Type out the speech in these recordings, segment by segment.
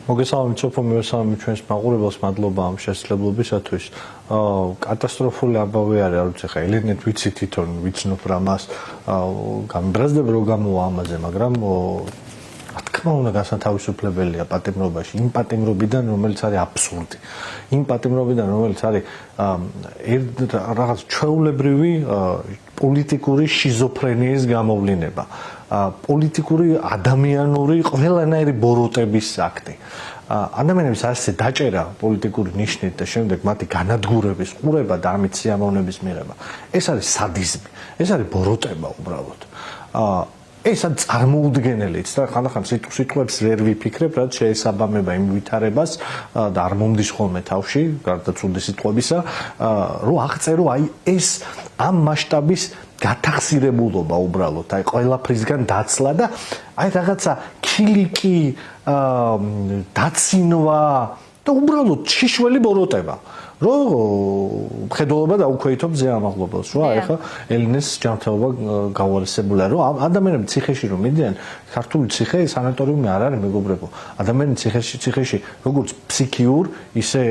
მოგესალმებით სოფო მივესალმებით ჩვენს მაყურებელს მადლობა ამ შესაძლებლობისათვის. კატასტროფული ამბავი არის, არ ვიცი ხა ელენეთ ვიცი თვითონ ვიცნობ რა მას გამბრაზდება რო გამოვა ამაზე, მაგრამ რა თქმა უნდა გასათავისუფლებელია პატიმრობაში, იმ პატიმრობიდან რომელიც არის აბსურდი. იმ პატიმრობიდან რომელიც არის რაღაც ჩვეულებრივი პოლიტიკური შიზოფრენიის გამოვლინება. პოლიტიკური ადამიანური ყველანაირი ბოროტების აქტი. ადამიანების ასე დაჭერა პოლიტიკური ნიშნით და შემდეგ მათი განადგურების ყურება და ამით სიამოვნების მიღება. ეს არის სადიზმი, ეს არის ბოროტება უბრალოდ. ეს არის წარმოუდგენელიც და ხანდახან სიტყვებს ვერ ვიფიქრებ, რაც შეესაბამება იმ ვითარებას და არ მომდის ხოლმე თავში, გარდა ცუდი სიტყვებისა, რომ აღწერო აი ეს ამ მასშტაბის გათახსირებულობა უბრალოდ, აი ყველაფრისგან დაცლა და აი რაღაცა ქილიკი, დაცინვა და უბრალოდ შიშველი ბოროტება. რომ მხედველობა დაუქვეითობ ზეამაღლობელს, რომ აი ხა ელინეს ჯანმრთელობა გაუარესებულია, რომ ადამიანები ციხეში რომ მიდიან, ქართული ციხე სანატორიუმი არ არის მეგობრებო. ადამიანები ციხეში როგორც ფსიქიურ, ისე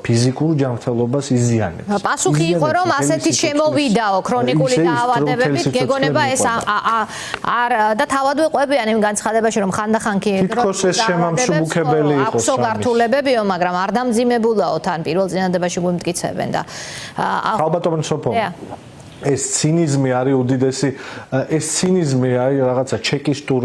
ფიზიკურ ჯანმრთელობას იზიანებს. პასუხი იყო რომ ასეთი შემოვიდაო ქრონიკული დაავადებებით, გეგონება ეს არ და თავადვე ყვებიან იმ განცხადებაში რომ ხანდახან კი თითქოს ეს შემამსუბუქებელი იყო საქართველებებიო, მაგრამ არ დამძიმებულაო თან პირველ წინადებაში გვიმტკიცებენ და ალბათობენ სოფო ეს ცინიზმი არის უდიდესი ეს ცინიზმი არის რაღაცა ჩეკისტურ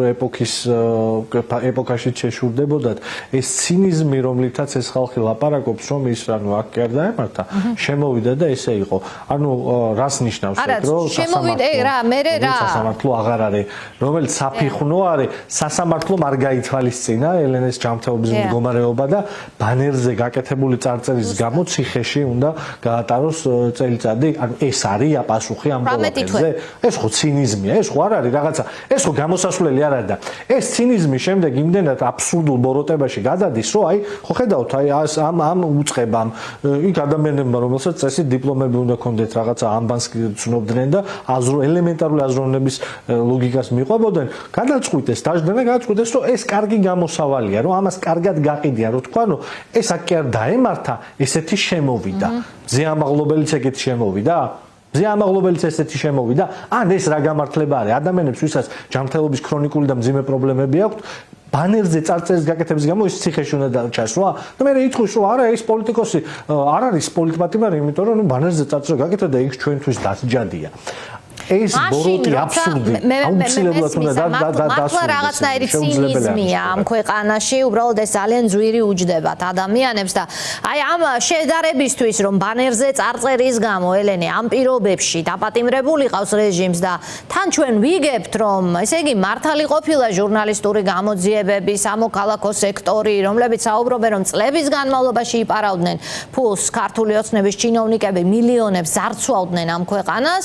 ეპოქაში შეშურდებოდათ ეს ცინიზმი რომლითაც ეს ხალხი ლაპარაკობს რომ ის ანუ აქ კი არ დაემართა შემოვიდა და ესე იყო ანუ რას ნიშნავს ეს რომ შემოვიდა რა მე რა სასამართლო აღარ არის რომელიც საფიხვნო არის სასამართლომ არ გაითვალისწინა ელენეს ჯანმრთელობის მდგომარეობა და ბანერზე გაკეთებული წარწერის გამო ციხეში უნდა გაატაროს წელიწადი ანუ ეს არის პასუხი ამ პრობლემებზე. ეს ხო ცინიზმია, ეს ხო არ არის რაღაცა, ეს ხო გამოსასვლელი არ არის და ეს ცინიზმი შემდეგ იმდენად აბსურდულ ბოროტებაში გადადის, რომ აი ხო ხედავთ აი ამ უწყებამ იქ ადამიანებმა რომელსაც წესი დიპლომები უნდა ქონდეთ რაღაცა ამბანს ცნობდნენ და ელემენტარული აზროვნების ლოგიკას მიყვებოდნენ, გადაწყვიტეს დაждდნენ და გადაწყვიტეს რომ ეს კარგი გამოსავალია, რომ ამას კარგად გაყიდია, რომ თქვა რომ ეს აქ კი არ დაემართა, ესეთი შემოვიდა. ზეამაღლობელიც ეგეთ შემოვიდა. ზეამაღლობელიც ესეთი შემოვიდა. ან ეს რა გამართლება არის? ადამიანებს ვისაც ჯანმრთელობის ქრონიკული და მძიმე პრობლემები აქვთ, ბანერზე წარწერის გაკეთების გამო ის ციხეში უნდა ჩასვა. და მე ითხოვს რომ არა ეს პოლიტიკოსი არ არის პოლიტპატიმარი, იმიტომ რომ ბანერზე წარწერა გაკეთდა და იქ ჩვენთვის დასჯადია. ეს ბოროტი აბსურდი აუცილებლად უნდა მართლა რაღაცნაირი ცინიზმია ამ ქვეყანაში უბრალოდ ეს ძალიან ძვირი უჯდებათ ადამიანებს და აი ამ შედარებისთვის რომ ბანერზე წარწერის გამო ელენე ამ პირობებში დაპატიმრებული ყავს რეჟიმს და თან ჩვენ ვიგებთ რომ ესე იგი მართალი ყოფილა ჟურნალისტური გამოძიებები სამოქალაქო სექტორი რომლებიც საუბრობენ რომ წლების განმავლობაში იპარავდნენ ფულს ქართული ოცნების ჩინოვნიკები მილიონებს ზარცვავდნენ ამ ქვეყანას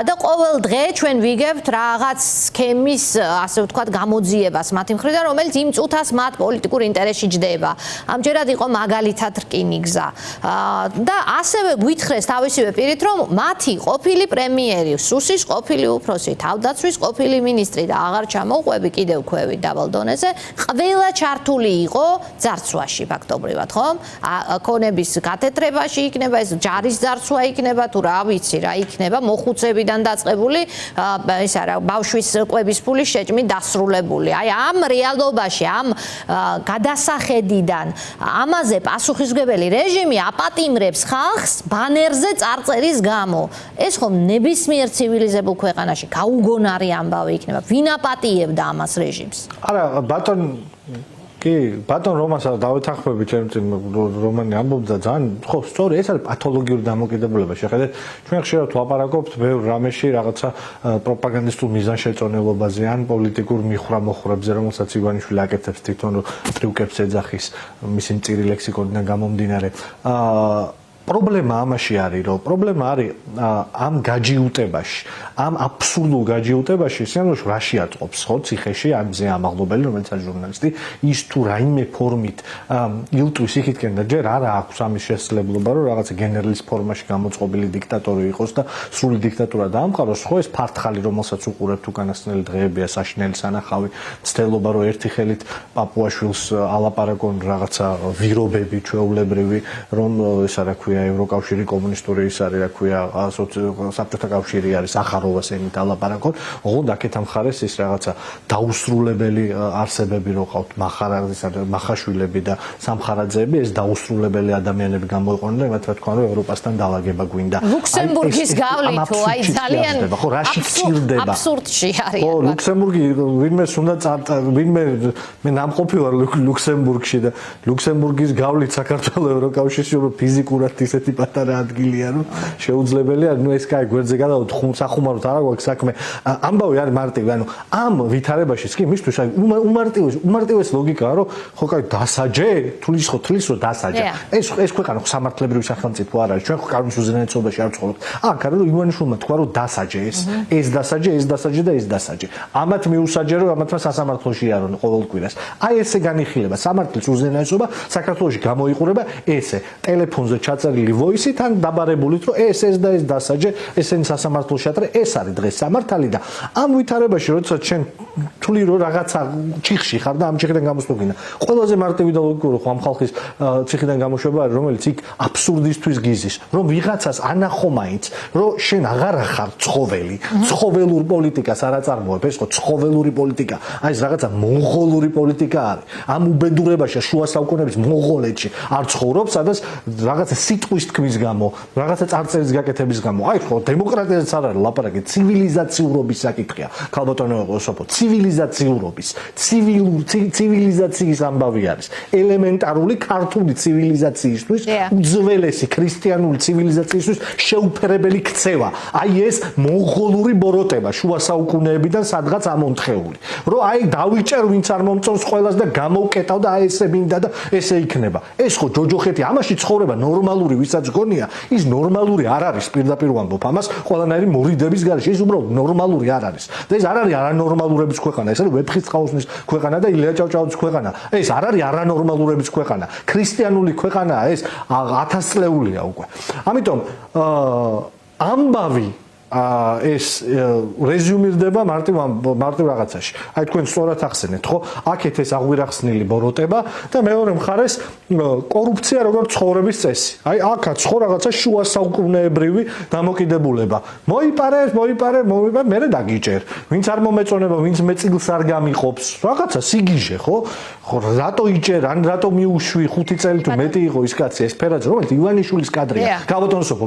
და ყოველ დღე ჩვენ ვიგებთ რაღაც სქემის ასე ვთქვათ გამოძიებას მათი მხრიდან რომელიც იმ წუთას მათ პოლიტიკურ ინტერესში ჯდება. ამჯერად იყო მაგალითად რკინიგზა. და ასევე გვითხრეს თავისივე პირით რომ მათი ყოფილი პრემიერი, სუსის ყოფილი უფროსი, თავდაცვის ყოფილი მინისტრი და აღარ ჩამოუყვები კიდევ ქვევით დაბალ დონეზე, ყველა ჩართული იყო ძარცვაში ფაქტობრივად, ხომ? ქონების გათეთრებაში იქნება ეს ჯარის ძარცვა იქნება თუ რა ვიცი რა იქნება მოხუცებიდან დაწყებული ეს არა ბავშვის კვების ფულის შეჭმით დასრულებული. აი ამ რეალობაში ამ გადასახედიდან ამაზე პასუხისმგებელი რეჟიმი აპატიმრებს ხალხს ბანერზე წარწერის გამო. ეს ხომ ნებისმიერ ცივილიზებულ ქვეყანაში გაუგონარი ამბავი იქნება. ვინ აპატიებდა ამას რეჟიმს? არა ბატონ კი, ბატონ რომანს დავეთანხმები ჩემ წინ რომანი ამბობდა ძალიან ხო, სწორი, ეს არის პათოლოგიური დამოკიდებულება. შეხედეთ, ჩვენ ხშირად ვლაპარაკობთ ბევრ რამეში რაღაცა პროპაგანდისტულ მიზანშეწონილობაზე ან პოლიტიკურ მიხვრა-მოხვრებზე, რომელსაც ივანიშვილი აკეთებს თვითონ ტრიუკებს ეძახის მისი მწირი ლექსიკონიდან გამომდინარე. პრობლემა ამაში არის, რომ პრობლემა არის ამ გაჯიუტებაში, ამ აბსურდულ გაჯიუტებაში, სიამოვნებაში რაში აწყობს, ხო, ციხეში ამზე ამაღლობელი, რომელიც არის ჟურნალისტი, ის თუ რაიმე ფორმით ილტვის იქითკენ და ჯერ არა აქვს ამის შესაძლებლობა, რომ რაღაცა გენერლის ფორმაში გამოწყობილი დიქტატორი იყოს და სრული დიქტატურა დაამყაროს, ხო, ეს ფართხალი, რომელსაც უყურებთ უკანასკნელი დღეებია, საშინელი სანახავი, მცდელობა, რომ ერთი ხელით პაპუაშვილს ალაპარაკონ რაღაცა ვირობები ჩვეულებრივი, რომ ეს არა ქვია ევროკავშირი კომუნისტური ის არის, რა ქვია, საბჭოთა კავშირი არის, ახაროვას ემით ალაპარაკონ, ოღონდ აქეთ ამ მხარეს ის რაღაცა დაუსრულებელი არსებები რო ყავთ, მახაშვილები და სამხარაძეები, ეს დაუსრულებელი ადამიანები გამოიყვნენ და იმათ რა თქვა, რომ ევროპასთან დაალაგება გვინდა. ლუქსემბურგის გავლით თუ აი ძალიან ხო, რაში გჭირდება? აბსურდში არის. ხო, ლუქსემბურგი ვინმეს უნდა ვინმე მე ნამყოფი ვარ ლუქსემბურგში და ლუქსემბურგის გავლით საქართველოს ევროკავშირში რომ ფიზიკურად ისეთი პატარა ადგილია, რომ შეუძლებელია, ეს კაი გვერდზე გადავთ, სახუმაროთ არა გვაქვს საქმე. ამბავი არის მარტივი, ამ ვითარებაშიც კი მისთვის აი უმარტივეს ლოგიკაა, რომ ხო კაი დასაჯე, თulis რომ დასაჯე. ეს ქვეყანა ხო სამართლებრივი სახელმწიფო არ არის. ჩვენ ხო კანონის უზენაესობაში არ ვცხოვრობთ. აქ არის რომ ივანიშვილმა თქვა, რომ დასაჯე ეს დასაჯე და ეს დასაჯე. ამათ მიუსაჯე, რომ ამათმა სასამართლოში იარონ ყოველ კვირას. აი ესე განიხილება სამართლის უზენაესობა საქართველოში გამოიყურება ესე ტელეფონზე ჩაწერილი voice-ით ან დაბარებულით, რომ ეს და ეს დასაჯე, ესენი სასამართლოში ატარე, ეს არის დღეს სამართალი და ამ ვითარებაში, როდესაც შენ თვლი რომ რაღაცა ჩიხში ხარ და ამ ჩიხიდან გამოსვლოგინა. ყველაზე მარტივი და ლოგიკური ხო ამ ხალხის ციხიდან გამოშვება არის, რომელიც იქ აბსურდისთვის გიზის, რომ ვიღაცას ანახო მაინც, რომ შენ აღარ ხარ ცხოველი, ცხოველურ პოლიტიკას არ აწარმოებ, ეს ხო ცხოველური პოლიტიკა, აი ეს რაღაცა მონღოლური პოლიტიკა არის. ამ უბედურებაში შუა საუკუნეების მონღოლეთში არ ცხოვრობს, სადაც რაღაცა სიტყვის თქმის გამო, რაღაცა წარწერის გაკეთების გამო. აი ხო, დემოკრატიაზეც არ არის ლაპარაკი, ცივილიზაციურობის საკითხია. ქალბატონო სოფო, ცივილიზაციურობის, ცივილიზაციის ამბავი არის. ელემენტარული ქართული ცივილიზაციისთვის, უძველესი ქრისტიანული ცივილიზაციისთვის შეუფერებელი ქცევა. აი ეს მონღოლური ბოროტება შუა საუკუნეებიდან სადღაც ამონთხეული. რომ აი დავიჭერ ვინც არ მომწონს ყველას და გამოვკეტავ და აი ესე მინდა და ესე იქნება. ეს ხო ჯოჯოხეთი ამაში ცხოვრება ნორმალური ვისაც გონია, ის ნორმალური არ არის, პირდაპირ ვამბობ ამას, ყველანაირი მორიდების გარეშე ის უბრალოდ ნორმალური არ არის. და ეს არ არის არანორმალურების ქვეყანა, ეს არის ვეფხისტყაოსნის ქვეყანა და ილია ჭავჭავაძის ქვეყანა. ეს არ არის არანორმალურების ქვეყანა. ქრისტიანული ქვეყანაა ეს, 1000 წლეულია უკვე. ამიტომ ამბავი ეს რეზიუმირდება მარტივ რაღაცაში. აი თქვენ სწორად ახსენეთ, ხო? აქეთ ეს აღვირახსნილი ბოროტება და მეორე მხარეს კორუფცია როგორც ცხოვრების წესი. აი აქაც ხო რაღაცა შუა საუკუნეებრივი დამოკიდებულება. მოიპარე, მე დაგიჭერ. ვინც არ მომეწონება, ვინც მეწილს არ გამიყობს, რაღაცა სიგიჟე, ხო? ხო, რატო იჭერ, ან რატო მიუშვი 5 წელი თუ მეტი იყო ის კაცი ეს ფერაძე, რომელიც ივანიშვილის კადრია. გაბატონსოფო,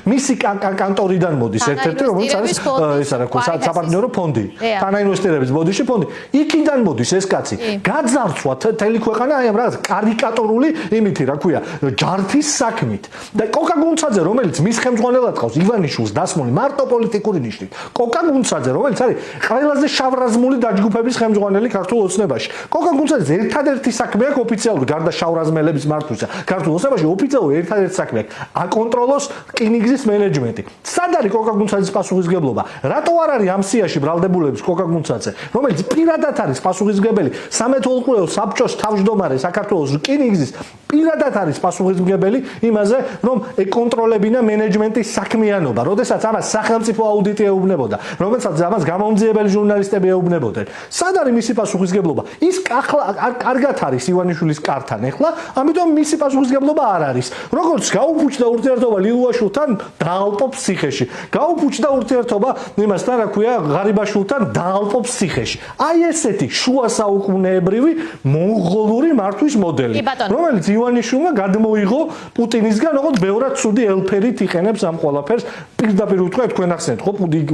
მისი კანტორიდან მოდის ერთ-ერთი, რომელიც არის ეს რა ქვია, საპარტნიორო ფონდი. თანაინვესტირების ბოდიში ფონდი. იქიდან მოდის ეს კაცი. გაძარცვა თელი ქვეყანა აი ამ რაღაც კარიკატორული იმითი, რა ქვია, ჯარფის საქმით. და კოკა გუნცაძე, რომელიც მის ხელმძღვანელად ყავს ივანიშვილს დასმული მარტო პოლიტიკური ნიშნით. კოკა გუნცაძე, რომელიც არის ყველაზე შავრაზმული დაჯგუფების ხელმძღვანელი ქართულ ოცნებაში. კოკა გუნცაძე ერთადერთი საქმე აქვს ოფიციალური გარდა შავრაზმელების მართვისა. ქართულ ოცნებაში ოფიციალური ერთადერთი საქმე აქვს აკონტროლოს რკინიგზის მენეჯმენტი. სად არის კოკა გუნცაძის პასუხისგებლობა? რატო არ არის ამ სიაში ბრალდებულების კოკა გუნცაძე, რომელიც პირადად არის პასუხისმგებელი 13-ოლყუეულ საბჭოს თავმჯდომარე საქართველოს რკინიგზის პირადად არის პასუხისმგებელი იმაზე, რომ ეკონტროლებინა მენეჯმენტის საქმიანობა, როდესაც ამას სახელმწიფო აუდიტი ეუბნებოდა, რომელსაც ამას გამომძიებელი ჟურნალისტები ეუბნებოდნენ. სად არის მისი პასუხისმგებლობა? ის კარგად არის ივანიშვილის კართან ეხლა, ამიტომ მისი პასუხისმგებლობა არ არის. როგორც გაუფუჭდა ურთიერთობა ლილუაშვილთან, დაალპობს ციხეში. გაუფუჭდა ურთიერთობა იმასთან, რა ქვია, ღარიბაშვილთან, დაალპობს ციხეში. აი ესეთი შუა საუკუნეებრივი მონღოლური მართვის მოდელი, რომელიც ივანიშვილმა გადმოიღო პუტინისგან, როგორც ბევრად ცუდი ელფერით იყენებს ამ ყველაფერს. პირდაპირ უთქვა, თქვენ ახსენეთ, ხო,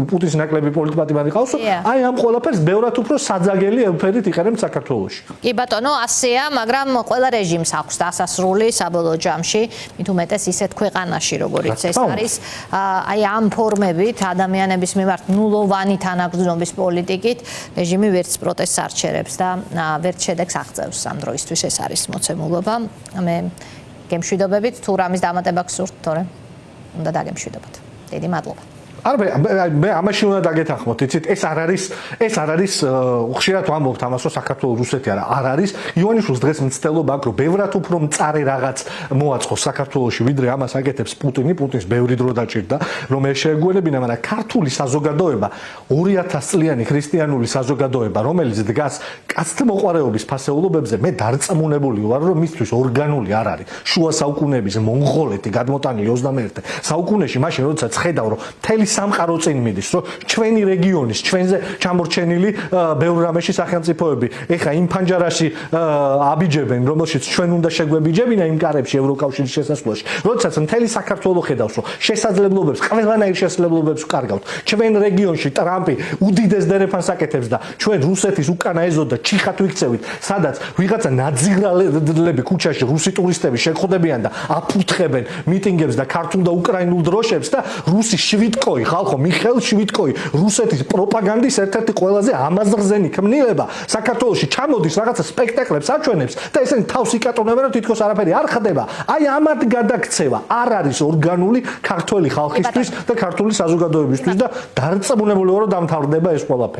პუტინის ნაკლები პოლიტპატიმარი ყავს, აი ამ ყველაფერს ბევრად უფრო საძაგელი ელფერით იყენებს საქართველოში. კი ბატონო, ასეა, მაგრამ ყველა რეჟიმს აქვს დასასრული საბოლოო ჯამში, მით უმეტეს ისეთ ქვეყანაში, როგორიც ეს არის, აი ამ ფორმებით ადამიანების მიმართ ნულოვანი თანაგრძნობის პოლიტიკით რეჟიმი ვერც პროტესტს არ ჩერებს და ვერც შედეგს აღწევს ამ დროისთვის ეს არის მოცემულობა. მე გემშვიდობებით თუ რამის დამატება გსურთ, თორემ უნდა დაგემშვიდობოთ. დიდი მადლობა. მე ამაში უნდა დაგეთანხმოთ, იცით, ეს არ არის ხშირად ვამბობთ ამას, რომ საქართველოს რუსეთი არ არის. ივანიშვილს დღეს მცდელობა აქვს, რომ ბევრად უფრო მწარე რაღაც მოაწყოს საქართველოში, ვიდრე ამას აკეთებს პუტინი. პუტინს ბევრი დრო დაჭირდა, რომ ეს შეეგუებინა, მაგრამ ქართული საზოგადოება 2000 წლიანი ქრისტიანული საზოგადოება, რომელიც დგას კაცთმოყვარეობის ფასეულობებზე, მე დარწმუნებული ვარ, რომ მისთვის ორგანული არ არის. შუა საუკუნეების მონღოლეთი გადმოტანილი 21 საუკუნეში, მაშინ როდესაც ხედავ, რომ მთელი სამყარო წინ მიდის, რომ ჩვენი რეგიონის, ჩვენზე ჩამორჩენილი ბევრ რამეში სახელმწიფოები ეხა იმ ფანჯარაში აბიჯებენ, რომელშიც ჩვენ უნდა შეგვებიჯებინა იმ კარებში ევროკავშირის შესასვლელში. როდესაც მთელი საქართველო ხედავს, რომ შესაძლებლობებს, ყველანაირ შესაძლებლობებს ვკარგავთ. ჩვენ რეგიონში ტრამპი უდიდეს დერეფანს აკეთებს და ჩვენ რუსეთის უკანა ეზოდ და ჩიხად ვიქცევით, სადაც ვიღაცა ნაძიღრალები ქუჩაში რუსი ტურისტები შეხვდებიან და აფუთხებენ მიტინგებს და ქართულ და უკრაინულ დროშებს და რუსი შვიდკოი ხალხო მიხეილ შვიდკოი რუსეთის პროპაგანდის ერთ-ერთი ყველაზე ამაზრზენი ქმნილება საქართველოში ჩამოდის რაღაცა სპექტაკლებს აჩვენებს და ესენი თავს იკატონებენ რომ თითქოს არაფერი არ ხდება. აი ამათ გადაქცევა არ არის ორგანული ქართველი ხალხისთვის და ქართული საზოგადოებისთვის და დარწმუნებული ვარ რომ დამთავრდება ეს ყველაფერი.